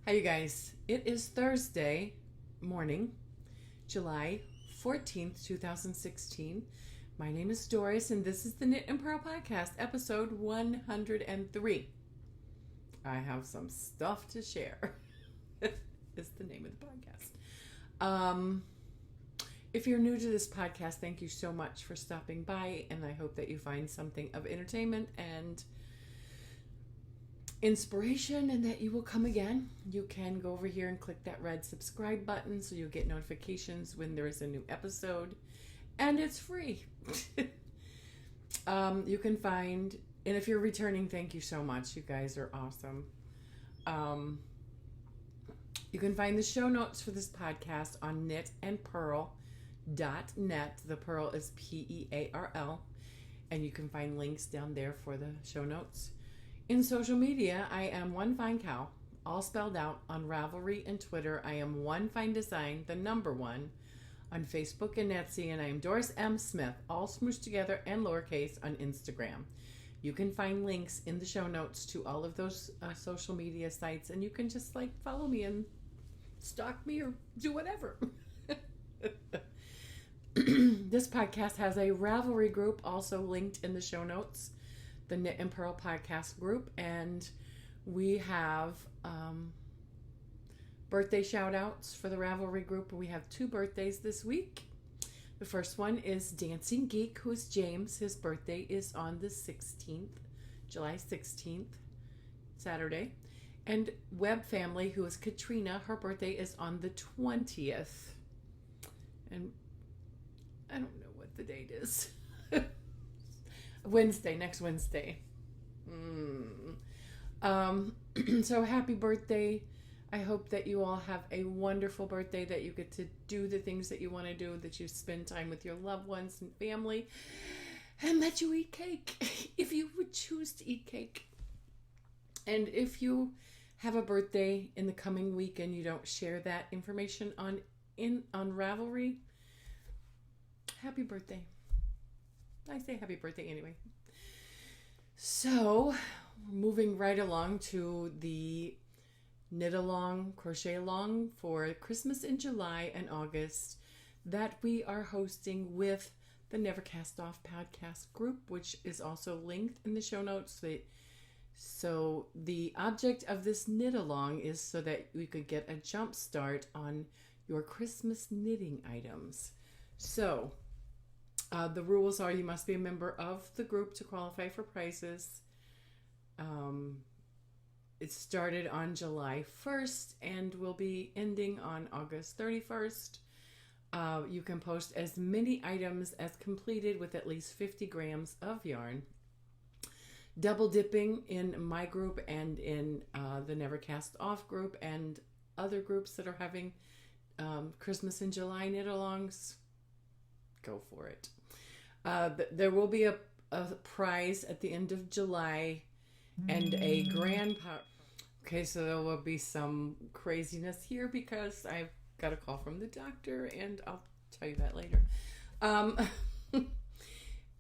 Hi, you guys. It is Thursday morning, July 14th, 2016. My name is Doris, and this is the Knit and Pearl Podcast, episode 103. I have some stuff to share, is the name of the podcast. If you're new to this podcast, thank you so much for stopping by, and I hope that you find something of entertainment and inspiration and that you will come again. You can go over here and click that red subscribe button so you'll get notifications when there is a new episode, and it's free. You can find, and if you're returning, thank you so much. You guys are awesome. You can find the show notes for this podcast on knitandpearl.net. The Pearl is Pearl, and you can find links down there for the show notes. In social media, I am One Fine Cow, all spelled out. On Ravelry and Twitter, I am One Fine Design, the number one. On Facebook and Etsy, and I am Doris M. Smith, all smooshed together and lowercase, on Instagram. You can find links in the show notes to all of those social media sites, and you can just follow me and stalk me or do whatever. This podcast has a Ravelry group also linked in the show notes, the Knit and Pearl podcast group, and we have birthday shout outs for the Ravelry group. We have 2 birthdays this week. The first one is Dancing Geek, who is James. His birthday is on the 16th, July 16th, Saturday. And Web Family, who is Katrina, her birthday is on the 20th. And I don't know what the date is. Wednesday, next Wednesday. So happy birthday. I hope that you all have a wonderful birthday, that you get to do the things that you want to do, that you spend time with your loved ones and family, and that you eat cake if you would choose to eat cake. And if you have a birthday in the coming week and you don't share that information on Ravelry, happy birthday. I say happy birthday anyway. So, moving right along to the knit along, crochet along for Christmas in July and August that we are hosting with the Never Cast Off podcast group, which is also linked in the show notes. So the object of this knit along is so that we could get a jump start on your Christmas knitting items. So the rules are you must be a member of the group to qualify for prizes. It started on July 1st and will be ending on August 31st. You can post as many items as completed with at least 50 grams of yarn. Double dipping in my group and in the Never Cast Off group and other groups that are having Christmas in July knit-alongs. Go for it. There will be a prize at the end of July and a grand Okay, so there will be some craziness here because I've got a call from the doctor, and I'll tell you that later.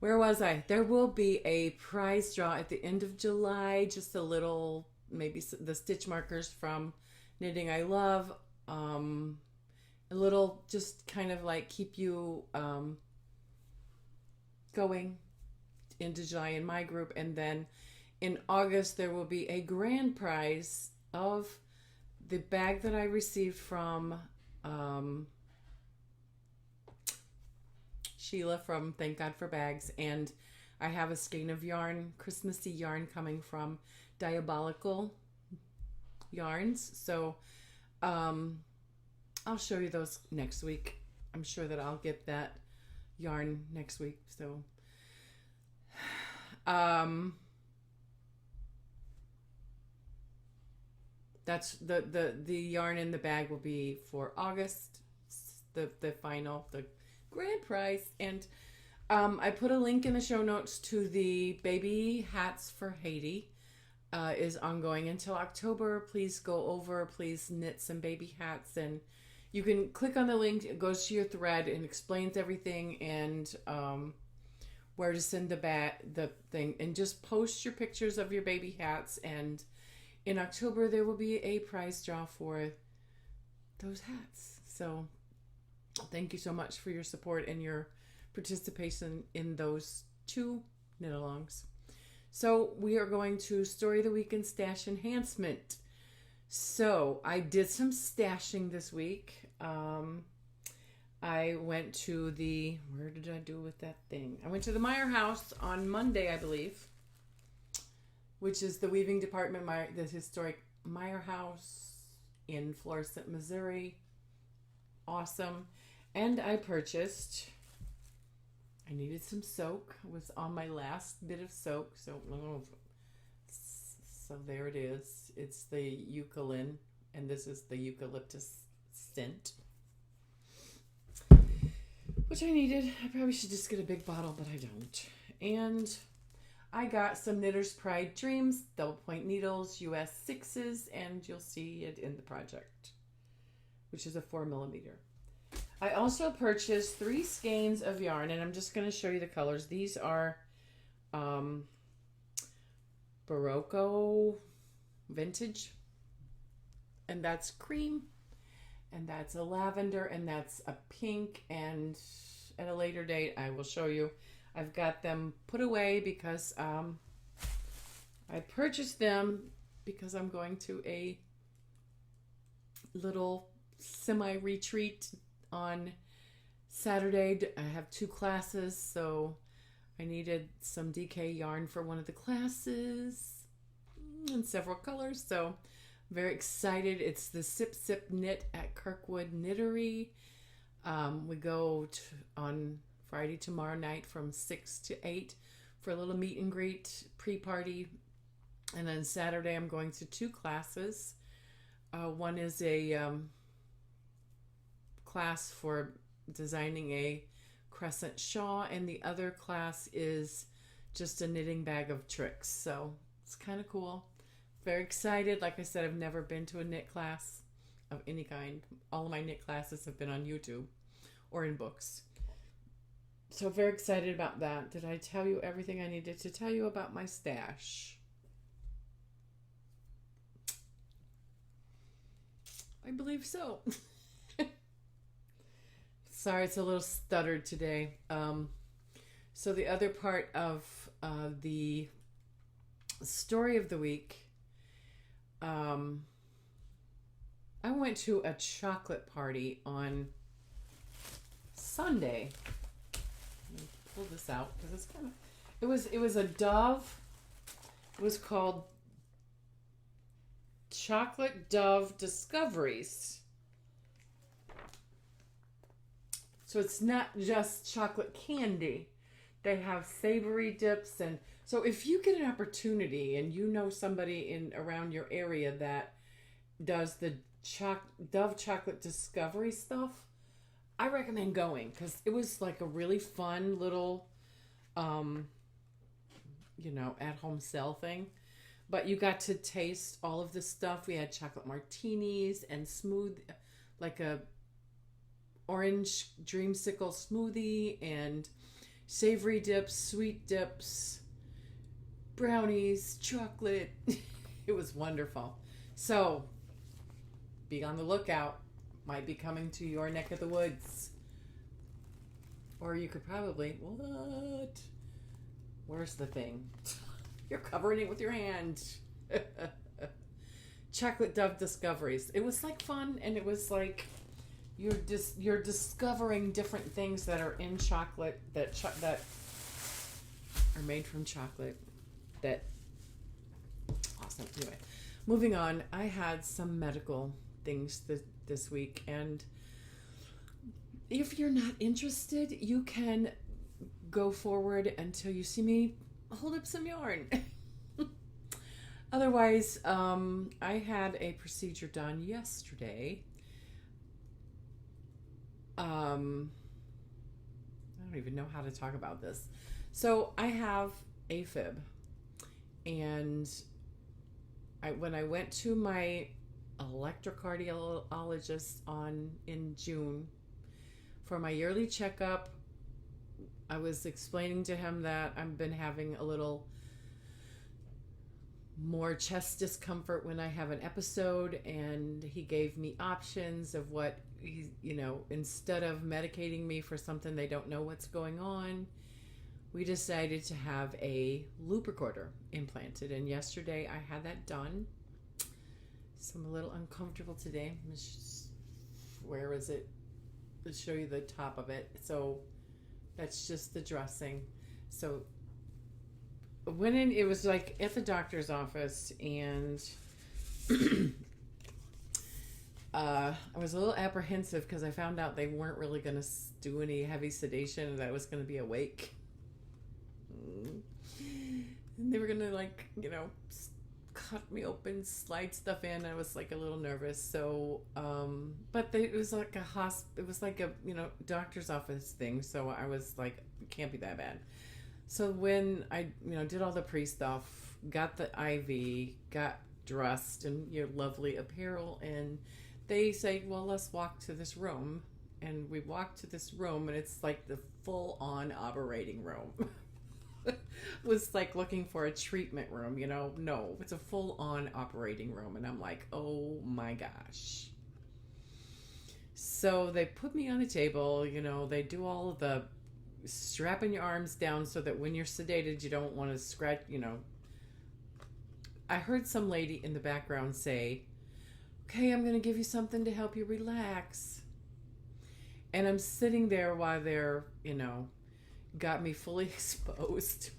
Where was I? There will be a prize draw at the end of July, just a little, maybe the stitch markers from Knitting I Love, a little just kind of keep you going into July in my group. And then in August there will be a grand prize of the bag that I received from Sheila from Thank God for Bags, and I have a skein of yarn, Christmassy yarn, coming from Diabolical Yarns. So I'll show you those next week. I'm sure that I'll get that yarn next week. So that's the yarn in the bag will be for August, the grand prize. And I put a link in the show notes to the baby hats for Haiti. Is ongoing until October. Please go over, please knit some baby hats, and you can click on the link. It goes to your thread and explains everything, and where to send the thing, and just post your pictures of your baby hats, and in October there will be a prize draw for those hats. So thank you so much for your support and your participation in those 2 knit-alongs. So we are going to Story of the Week and Stash Enhancement. So I did some stashing this week. I went to where did I do with that thing? I went to the Meyer House on Monday, I believe, which is the weaving department, the historic Meyer House in Florissant, Missouri. Awesome. And I needed some soak. I was on my last bit of soak. So there it is. It's the Eucalyptus, and this is the eucalyptus stint, which I needed. I probably should just get a big bottle, but I don't. And I got some Knitter's Pride Dreams double point needles, US 6s, and you'll see it in the project, which is a 4mm. I also purchased 3 skeins of yarn, and I'm just going to show you the colors. These are Barocco Vintage, and that's cream, and that's a lavender, and that's a pink, and at a later date I will show you. I've got them put away because I purchased them because I'm going to a little semi-retreat on Saturday. I have 2 classes, so I needed some DK yarn for one of the classes in several colors, so very excited. It's the Sip Sip Knit at Kirkwood Knittery. We go on Friday tomorrow night from 6 to 8 for a little meet and greet pre-party, and then Saturday I'm going to 2 classes. One is a class for designing a crescent shawl, and the other class is just a knitting bag of tricks. So it's kind of cool. Very excited. Like I said, I've never been to a knit class of any kind. All of my knit classes have been on YouTube or in books. So very excited about that. Did I tell you everything I needed to tell you about my stash? I believe so. Sorry, it's a little stuttered today. So the other part of the story of the week, I went to a chocolate party on Sunday. Let me pull this out because it's kind of, it was a Dove. It was called Chocolate Dove Discoveries. So it's not just chocolate candy. They have savory dips, and so if you get an opportunity and you know somebody around your area that does the Dove Chocolate Discovery stuff, I recommend going, because it was like a really fun little, at-home sale thing. But you got to taste all of the stuff. We had chocolate martinis and smooth, like a orange dreamsicle smoothie, and savory dips, sweet dips, brownies, chocolate. It was wonderful. So be on the lookout. Might be coming to your neck of the woods. Or you could probably, what? Where's the thing? You're covering it with your hand. Chocolate Dove Discoveries. It was like fun, and it was like you're discovering different things that are in chocolate that are made from chocolate. That awesome. Anyway, moving on. I had some medical things this week, and if you're not interested, you can go forward until you see me hold up some yarn. Otherwise, I had a procedure done yesterday. I don't even know how to talk about this. So I have AFib, and when I went to my electrocardiologist in June for my yearly checkup, I was explaining to him that I've been having a little more chest discomfort when I have an episode, and he gave me options of what he, instead of medicating me for something they don't know what's going on, we decided to have a loop recorder implanted. And yesterday I had that done. So I'm a little uncomfortable today. Where is it? Let's show you the top of it. So that's just the dressing. So went in, it was like at the doctor's office, and I was a little apprehensive because I found out they weren't really going to do any heavy sedation and that I was going to be awake. And they were going to cut me open, slide stuff in. I was like a little nervous. So, but it was like it was like a, doctor's office thing. So I was like, it can't be that bad. So when I, did all the pre-stuff, got the IV, got dressed in your lovely apparel, and they say, well, let's walk to this room. And we walked to this room, and it's like the full-on operating room. It was like looking for a treatment room, No, it's a full-on operating room. And I'm like, oh my gosh. So they put me on a table, they do all of the strapping your arms down so that when you're sedated, you don't want to scratch, I heard some lady in the background say, okay, I'm going to give you something to help you relax. And I'm sitting there while they're, got me fully exposed,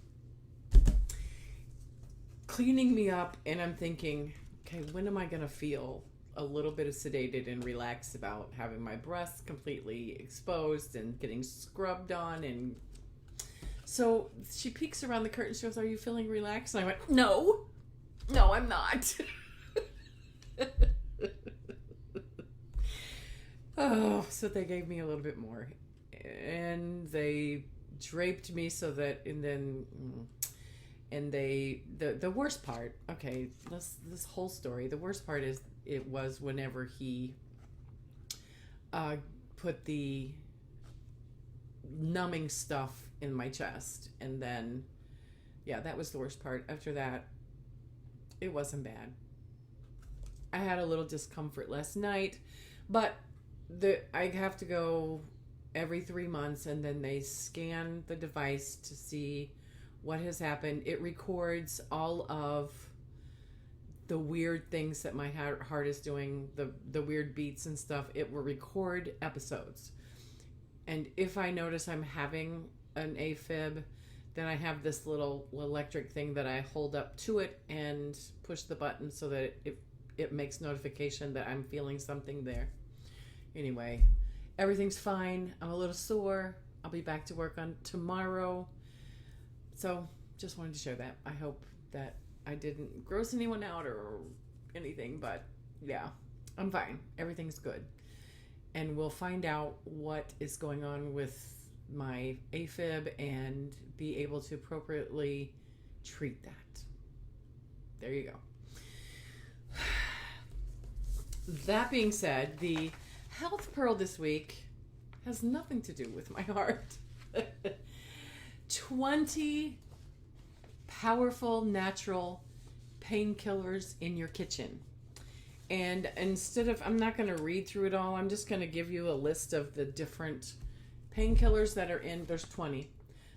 cleaning me up, and I'm thinking, okay, when am I going to feel a little bit of sedated and relaxed about having my breasts completely exposed and getting scrubbed on? And so she peeks around the curtain. She goes, are you feeling relaxed? And I went, no, I'm not. Oh, so they gave me a little bit more, and they draped me so that, and the worst part, okay, this whole story, the worst part is it was whenever he put the numbing stuff in my chest, and then that was the worst part. After that, it wasn't bad. I had a little discomfort last night, but I have to go every 3 months, and then they scan the device to see what has happened. It records all of the weird things that my heart is doing, the weird beats and stuff. It will record episodes. And if I notice I'm having an AFib, then I have this little electric thing that I hold up to it and push the button so that it makes notification that I'm feeling something there. Anyway, everything's fine. I'm a little sore. I'll be back to work on tomorrow. So just wanted to share that. I hope that I didn't gross anyone out or anything, but yeah, I'm fine. Everything's good. And we'll find out what is going on with my AFib and be able to appropriately treat that. There you go. That being said, the health pearl this week has nothing to do with my heart. 20 powerful natural painkillers in your kitchen. And I'm not going to read through it all. I'm just going to give you a list of the different painkillers that are in. There's 20.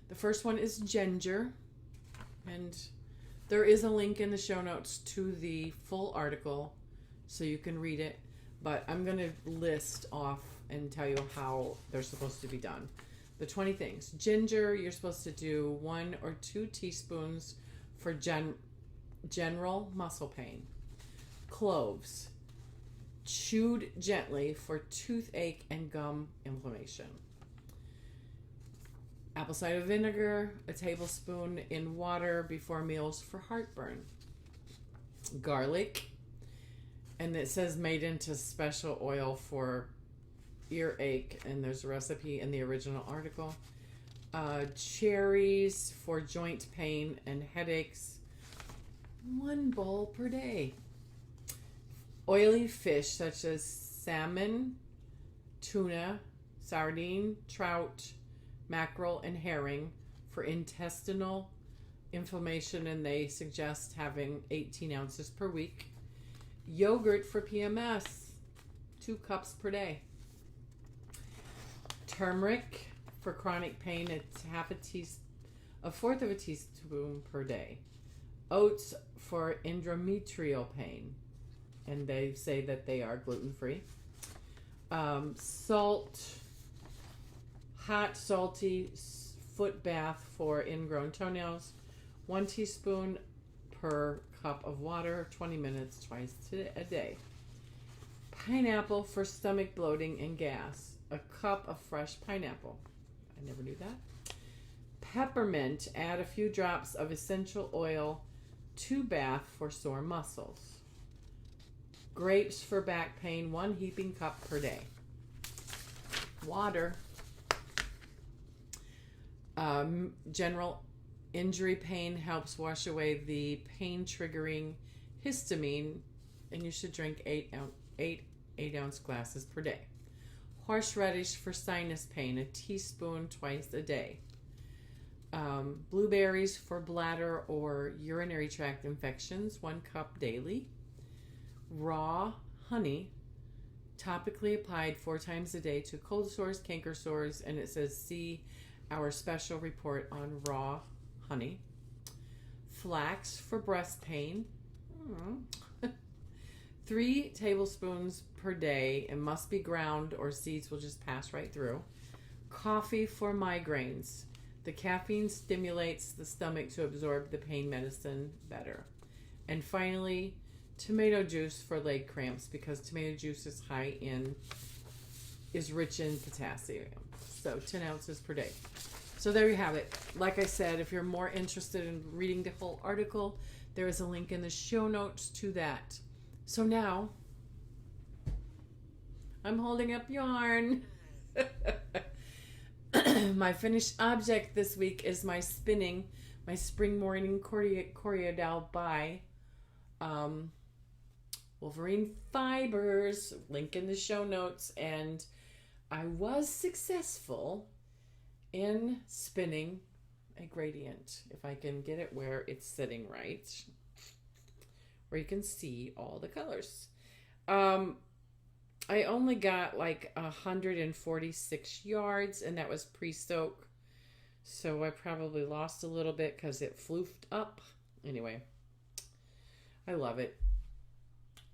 The first one is ginger. And there is a link in the show notes to the full article so you can read it. But I'm going to list off and tell you how they're supposed to be done. The 20 things. Ginger, you're supposed to do 1 or 2 teaspoons for general muscle pain. Cloves, chewed gently for toothache and gum inflammation. Apple cider vinegar, a tablespoon in water before meals for heartburn. Garlic, and it says made into special oil for earache, and there's a recipe in the original article. Cherries for joint pain and headaches. 1 bowl per day. Oily fish such as salmon, tuna, sardine, trout, mackerel, and herring for intestinal inflammation, and they suggest having 18 ounces per week. Yogurt for PMS, 2 cups per day. Turmeric for chronic pain, it's a fourth of a teaspoon per day. Oats for endometrial pain, and they say that they are gluten-free. Salt, hot salty foot bath for ingrown toenails, 1 teaspoon per cup of water, 20 minutes twice a day. Pineapple for stomach bloating and gas, a cup of fresh pineapple. I never knew that. Peppermint, add a few drops of essential oil to bath for sore muscles. Grapes for back pain, 1 heaping cup per day. Water, general injury pain helps wash away the pain triggering histamine, and you should drink 8-ounce glasses per day. Horseradish for sinus pain, a teaspoon twice a day. Blueberries for bladder or urinary tract infections, 1 cup daily. Raw honey, topically applied 4 times a day to cold sores, canker sores, and it says see our special report on raw honey. Flax for breast pain, 3 tablespoons per day, and must be ground or seeds will just pass right through. Coffee for migraines. The caffeine stimulates the stomach to absorb the pain medicine better. And finally, tomato juice for leg cramps, because tomato juice is rich in potassium. So 10 ounces per day. So there you have it. Like I said, if you're more interested in reading the whole article, there is a link in the show notes to that. So now, I'm holding up yarn. My finished object this week is my spring morning Corriedale by Wolverine Fibers, link in the show notes. And I was successful in spinning a gradient, if I can get it where it's sitting right, where you can see all the colors. I only got like 146 yards, and that was pre-soak, so I probably lost a little bit because it floofed up. Anyway, I love it.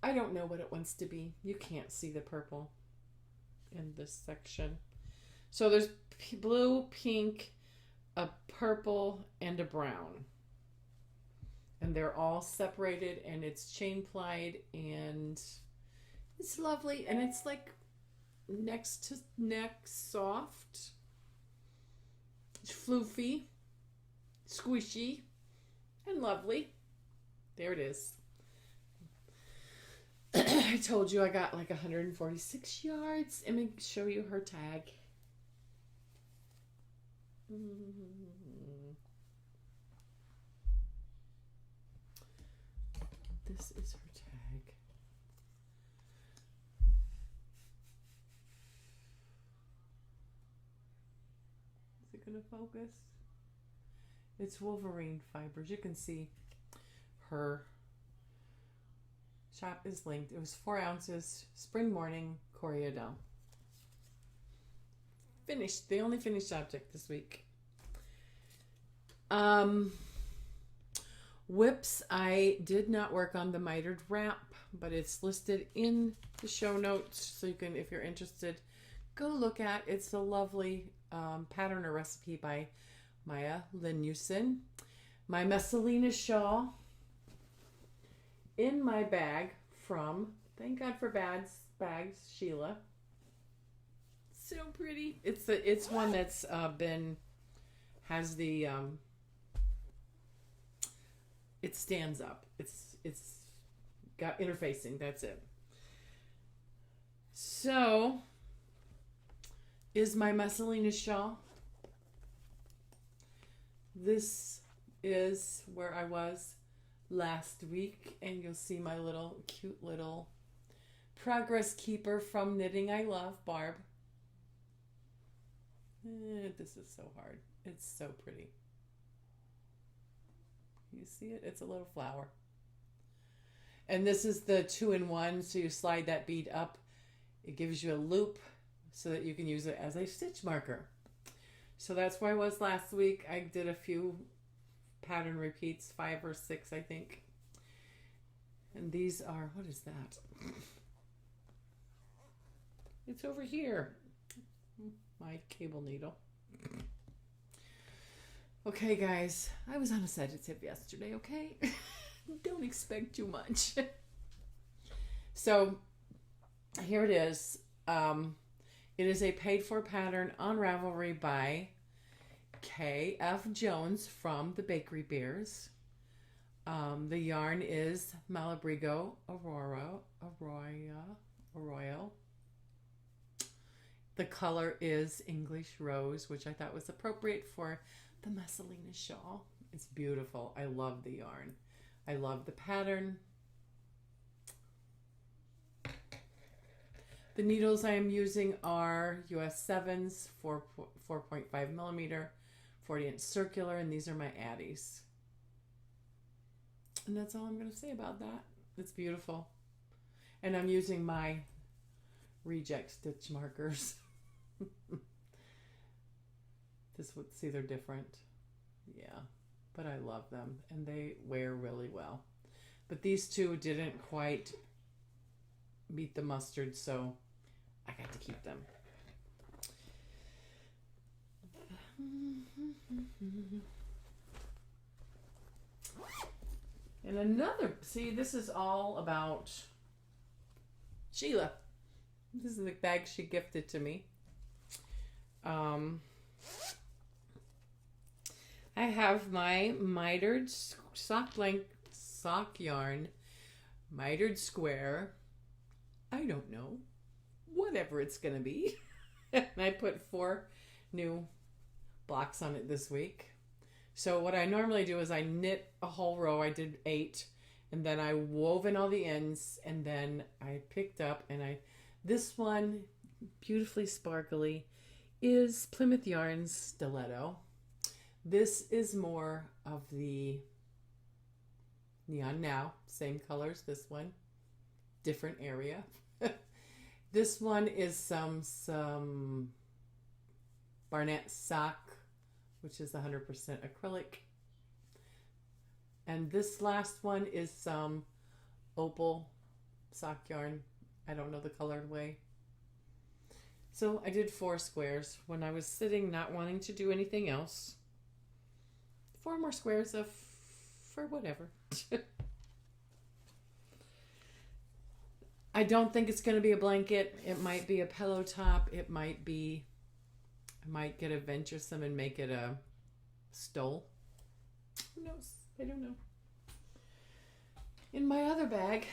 I don't know what it wants to be. You can't see the purple in this section. So there's blue, pink, a purple, and a brown. And they're all separated, and it's chain plied, and it's lovely. And it's like next to neck soft. It's floofy, squishy, and lovely. There it is. I told you I got like 146 yards. Let me show you her tag. This is her tag. Is it going to focus? It's Wolverine Fibers. You can see her shop is linked. It was 4 ounces, spring morning, Corriedale. Finished. The only finished object this week. Whips. I did not work on the mitered wrap, but it's listed in the show notes, so you can, if you're interested, go look at. It's a lovely pattern or recipe by Maya Linuson. My Messalina shawl in my bag from Thank God for Bags, Sheila. So pretty. It's one that's has the it stands up. It's got interfacing. That's it. So is my Messalina shawl. This is where I was last week, and you'll see my little cute little progress keeper from Knitting I Love, Barb. This is so hard. It's so pretty. You see it? It's a little flower. And this is the 2-in-1, so you slide that bead up. It gives you a loop so that you can use it as a stitch marker. So that's where I was last week. I did a few pattern repeats, 5 or 6, I think. And these are, what is that? It's over here. My cable needle. Okay, guys, I was on a sedative yesterday, okay? Don't expect too much. So here it is. It is a paid-for pattern on Ravelry by K.F. Jones from the Bakery Bears. The yarn is Malabrigo Arroyo. The color is English Rose, which I thought was appropriate for the Messalina shawl. It's beautiful. I love the yarn. I love the pattern. The needles I am using are US 7s, 4.5 millimeter, 40-inch circular, and these are my Addies. And that's all I'm going to say about that. It's beautiful. And I'm using my reject stitch markers. See, they're different. Yeah, but I love them, and they wear really well. But these two didn't quite meet the mustard, so I got to keep them. And another, see, this is all about Sheila. This is the bag she gifted to me. I have my mitered sock yarn, mitered square. I don't know, whatever it's gonna be. And I put 4 new blocks on it this week. So what I normally do is I knit a whole row. I did 8, and then I wove in all the ends, and then I picked up, and this one, beautifully sparkly, is Plymouth Yarns Stiletto. This is more of the Neon Now, same colors. This one, different area. This one is some Barnett sock, which is 100% acrylic. And this last one is some opal sock yarn. I don't know the colorway. So I did 4 squares when I was sitting not wanting to do anything else. 4 more squares for whatever. I don't think it's going to be a blanket. It might be a pillow top. I might get adventuresome and make it a stole. Who knows? I don't know. In my other bag,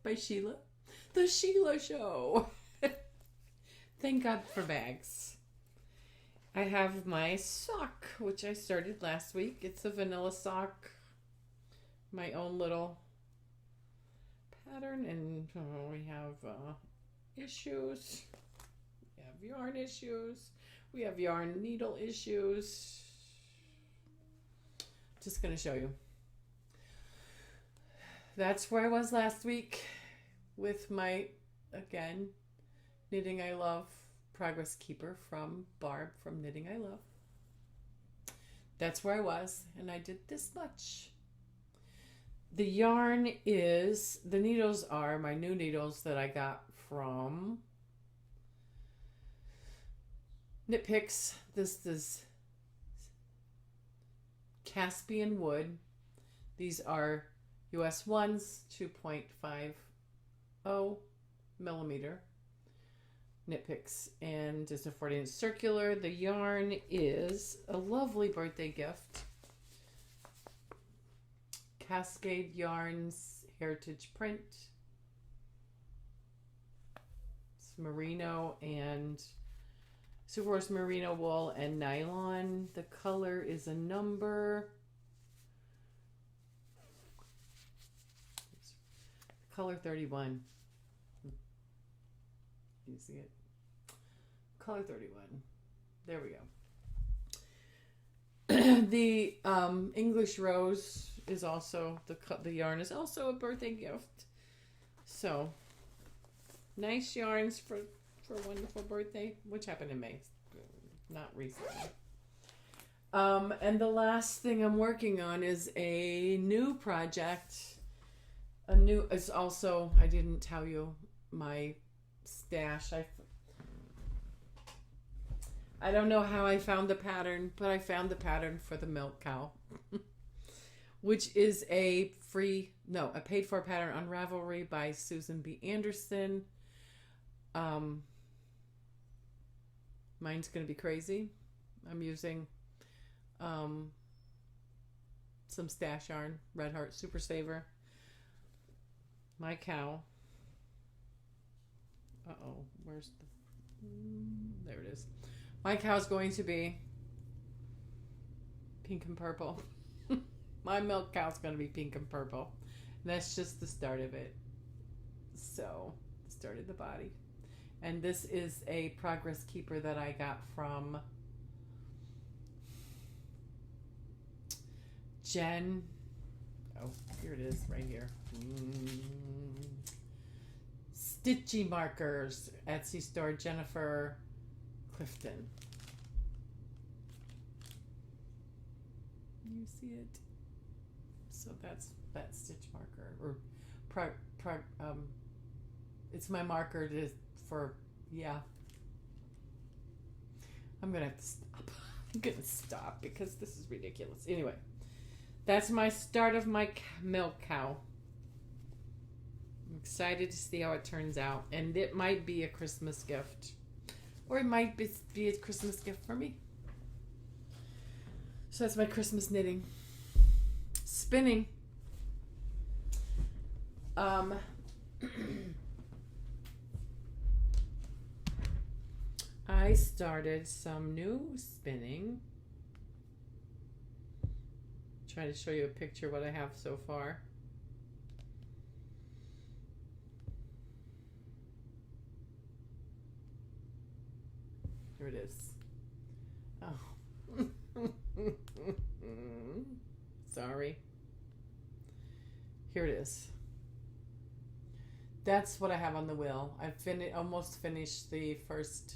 by Sheila, The Sheila Show. Thank God for bags. I have my sock, which I started last week. It's a vanilla sock. My own little pattern. And we have issues. We have yarn issues. We have yarn needle issues. Just going to show you. That's where I was last week with my, again, Knitting I Love Progress Keeper from Barb from Knitting I Love. That's where I was, and I did this much. The yarn is, the needles are my new needles that I got from Knit Picks. This is Caspian wood. These are US 1s, 2.50 millimeter Knit Picks, and just a 40-inch circular. The yarn is a lovely birthday gift. Cascade Yarns Heritage Print. It's merino and Superwash merino wool and nylon. The color is a number. Color 31. You see it? Color 31. There we The English Rose is also the yarn is also a birthday gift. So nice yarns for a wonderful birthday, which happened in May, not recently. And the last thing I'm working on is a new project. It's also, I didn't tell you my stash. I don't know how I found the pattern, but I found the pattern for the Milk Cow, which is a paid for pattern on Ravelry by Susan B. Anderson. Mine's going to be crazy. I'm using some stash yarn, Red Heart Super Saver. My cow. Where's there it is. My cow's going to be pink and purple. My milk cow's going to be pink and purple. And that's just the start of it. So, the start of the body. And this is a Progress Keeper that I got from Jen. Oh, here it is, right here. Stitchy Markers, Etsy store, Jennifer Clifton. You see it? So that's that stitch marker, or it's my marker I'm gonna have to stop. I'm gonna stop because this is ridiculous. Anyway, that's my start of my Milk Cow. I'm excited to see how it turns out, and it might be a Christmas gift, or it might be a Christmas gift for me. So that's my Christmas knitting. Spinning. I started some new spinning. Try to show you a picture of what I have so far. Here it is. Oh. Sorry. Here it is. That's what I have on the wheel. I've almost finished the first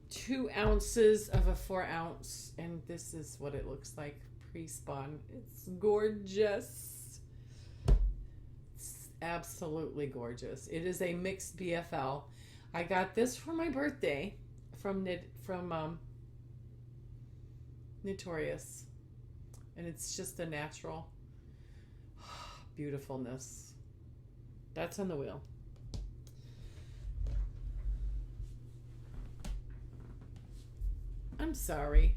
2 ounces of a 4 ounce, and this is what it looks like pre-spun. It's gorgeous. It's absolutely gorgeous. It is a mixed BFL. I got this for my birthday from Knittorious, and it's just a natural beautifulness. That's on the wheel. I'm sorry.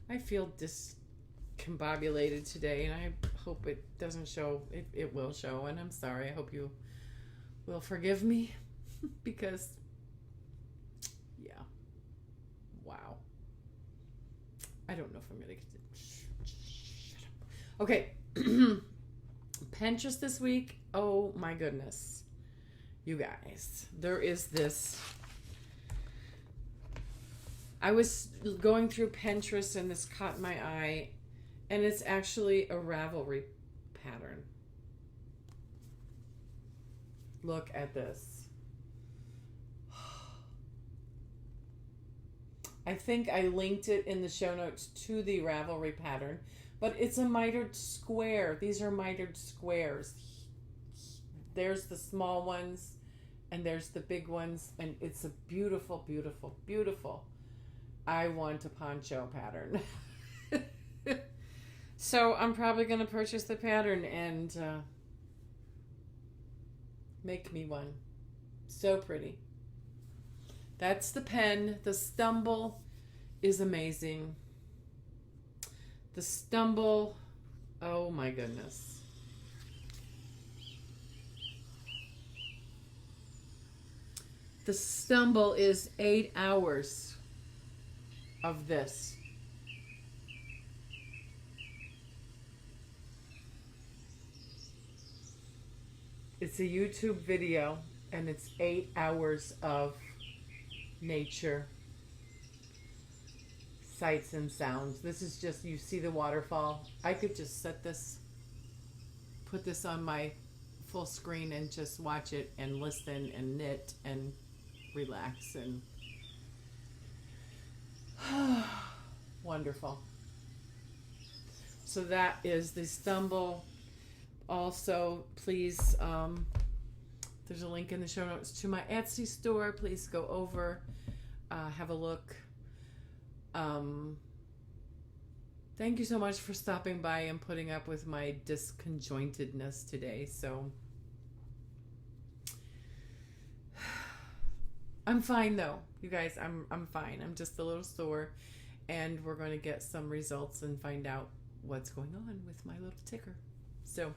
I feel discombobulated today, and I hope it doesn't show. It will show, and I'm sorry. I hope you will forgive me because, yeah. Wow. I don't know if I'm going to get to... Shut up. Okay. Pinterest this week. Oh, my goodness. You guys. There is this... I was going through Pinterest and this caught my eye, and it's actually a Ravelry pattern. Look at this. I think I linked it in the show notes to the Ravelry pattern, but it's a mitered square. These are mitered squares. There's the small ones and there's the big ones, and it's a beautiful, beautiful, beautiful. I want a poncho pattern. So I'm probably going to purchase the pattern and make me one. So pretty. That's the pen. The Stumble is amazing. The Stumble, oh my goodness. The Stumble is 8 hours of this. It's a YouTube video, and it's 8 hours of nature. sights and sounds. This is just, you see the waterfall. I could just put this on my full screen and just watch it and listen and knit and relax and wonderful. So that is the Stumble. Also, please, there's a link in the show notes to my Etsy store. Please go over, have a look. Thank you so much for stopping by and putting up with my disconjointedness today. So I'm fine though, you guys. I'm fine. I'm just a little sore, and we're going to get some results and find out what's going on with my little ticker. So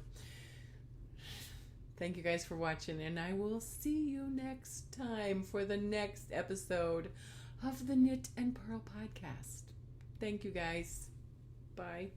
thank you guys for watching, and I will see you next time for the next episode of the Knit and Purl podcast. Thank you guys. Bye.